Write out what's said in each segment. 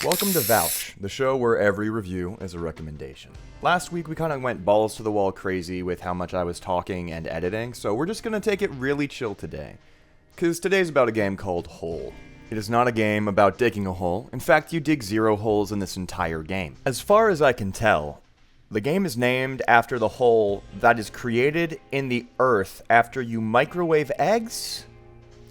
Welcome to Vouch, the show where every review is a recommendation. Last week we kind of went balls to the wall crazy with how much I was talking and editing, so we're just gonna take it really chill today. Cause today's about a game called Hole. It is not a game about digging a hole. In fact, you dig 0 holes in this entire game. As far as I can tell, the game is named after the hole that is created in the earth after you microwave eggs?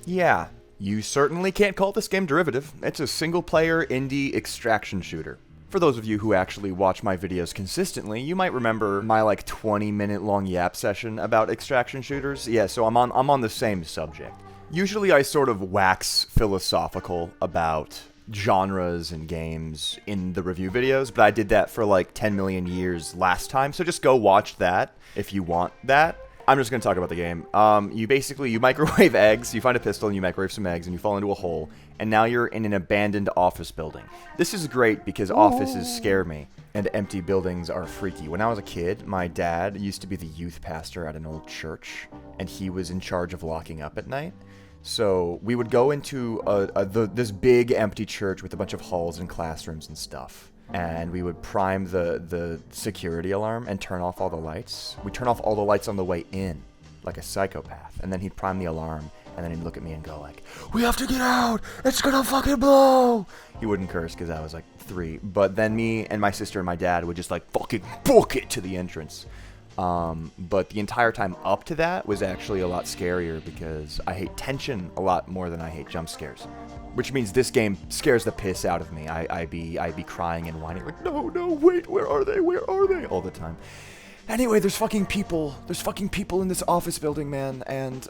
Yeah. You certainly can't call this game derivative. It's a single-player indie extraction shooter. For those of you who actually watch my videos consistently, you might remember my 20-minute long yap session about extraction shooters. Yeah, so I'm on the same subject. Usually I sort of wax philosophical about genres and games in the review videos, but I did that for 10 million years last time, so just go watch that if you want that. I'm just going to talk about the game. You microwave eggs, you find a pistol and you microwave some eggs and you fall into a hole, and now you're in an abandoned office building. This is great because offices scare me, and empty buildings are freaky. When I was a kid, my dad used to be the youth pastor at an old church, and he was in charge of locking up at night. So we would go into this big empty church with a bunch of halls and classrooms and stuff. And we would prime the security alarm and turn off all the lights. We'd turn off all the lights on the way in, like a psychopath. And then he'd prime the alarm, and then he'd look at me and go "We have to get out! It's gonna fucking blow!" He wouldn't curse because I was 3. But then me and my sister and my dad would just fucking book it to the entrance. But the entire time up to that was actually a lot scarier because I hate tension a lot more than I hate jump scares. Which means this game scares the piss out of me. I'd be crying and whining no, wait, where are they, all the time. Anyway, there's fucking people in this office building, man, and,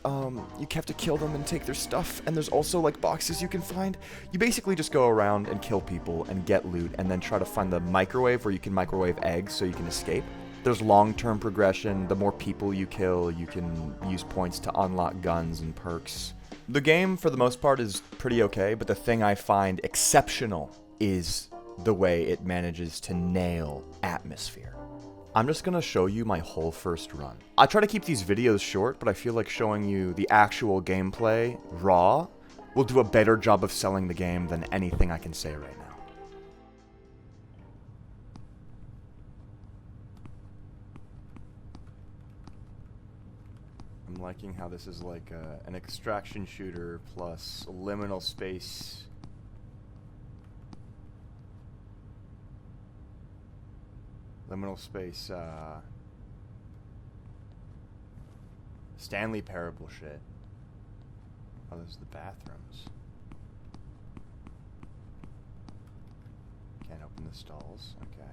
you have to kill them and take their stuff, and there's also, boxes you can find. You basically just go around and kill people and get loot, and then try to find the microwave where you can microwave eggs so you can escape. There's long-term progression. The more people you kill, you can use points to unlock guns and perks. The game, for the most part, is pretty okay, but the thing I find exceptional is the way it manages to nail atmosphere. I'm just gonna show you my whole first run. I try to keep these videos short, but I feel like showing you the actual gameplay raw will do a better job of selling the game than anything I can say right now. I'm liking how this is an extraction shooter plus liminal space. Stanley Parable shit. Oh, those are the bathrooms. Can't open the stalls. Okay.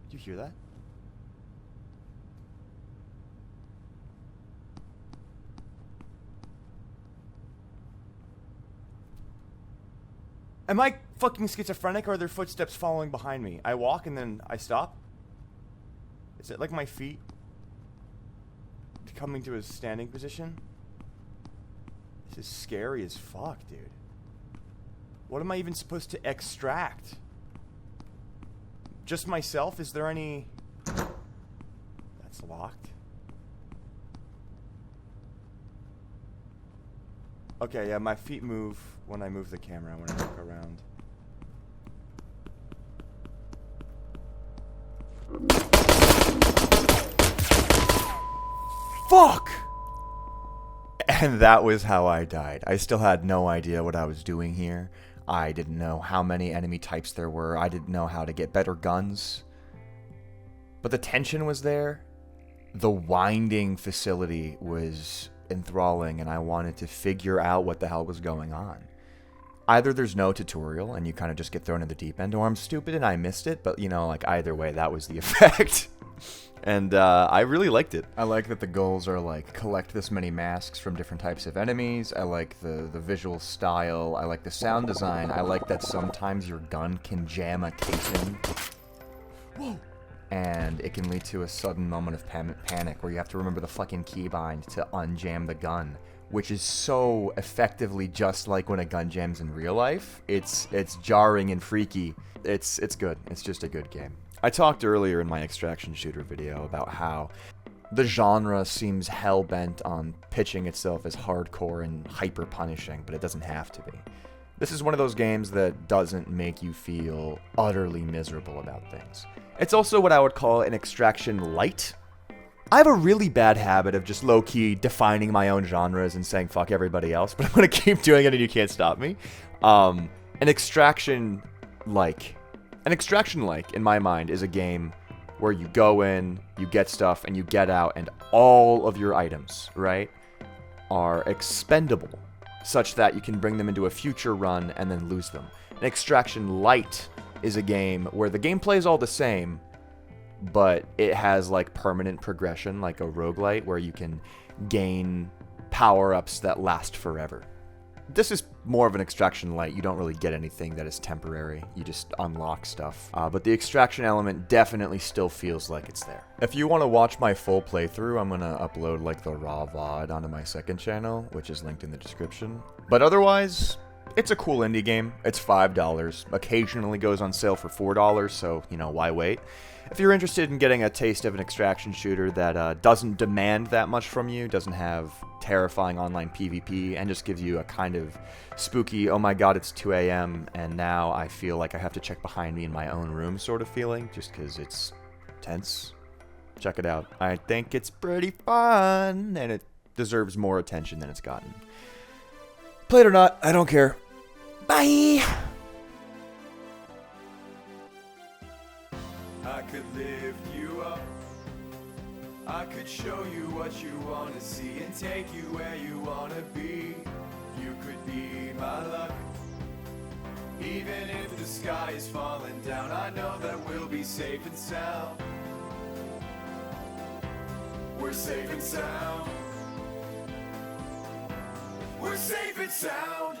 Did you hear that? Am I fucking schizophrenic, or are there footsteps following behind me? I walk and then I stop? Is it my feet coming to a standing position? This is scary as fuck, dude. What am I even supposed to extract? Just myself? Is there any... That's locked. Okay, yeah, my feet move when I move the camera, when I look around. Fuck! And that was how I died. I still had no idea what I was doing here. I didn't know how many enemy types there were. I didn't know how to get better guns. But the tension was there. The winding facility was enthralling, and I wanted to figure out what the hell was going on. Either there's no tutorial, and you kind of just get thrown in the deep end, or I'm stupid and I missed it, but, either way, that was the effect. And I really liked it. I like that the goals are collect this many masks from different types of enemies. I like the visual style. I like the sound design. I like that sometimes your gun can jam a tape-in. Whoa! And it can lead to a sudden moment of panic where you have to remember the fucking keybind to unjam the gun, which is so effectively just like when a gun jams in real life. It's jarring and freaky. It's good. It's just a good game. I talked earlier in my extraction shooter video about how the genre seems hell-bent on pitching itself as hardcore and hyper-punishing, but it doesn't have to be. This is one of those games that doesn't make you feel utterly miserable about things. It's also what I would call an extraction light. I have a really bad habit of just low-key defining my own genres and saying fuck everybody else, but I'm gonna keep doing it and you can't stop me. An extraction-like, in my mind, is a game where you go in, you get stuff, and you get out, and all of your items, right, are expendable, such that you can bring them into a future run and then lose them. An extraction light is a game where the gameplay is all the same, but it has like permanent progression, like a roguelite, where you can gain power-ups that last forever. This is more of an extraction light. You don't really get anything that is temporary. You just unlock stuff. But the extraction element definitely still feels like it's there. If you want to watch my full playthrough, I'm going to upload like the raw VOD onto my second channel, which is linked in the description. But otherwise, it's a cool indie game. It's $5. Occasionally goes on sale for $4, so, you know, why wait? If you're interested in getting a taste of an extraction shooter that doesn't demand that much from you, doesn't have terrifying online PvP, and just gives you a kind of spooky, oh my god, it's 2 a.m. and now I feel like I have to check behind me in my own room sort of feeling, just because it's tense, check it out. I think it's pretty fun, and it deserves more attention than it's gotten. Play it or not, I don't care. Bye! I could lift you up. I could show you what you want to see and take you where you want to be. You could be my luck. Even if the sky is falling down, I know that we'll be safe and sound. We're safe and sound. We're safe and sound.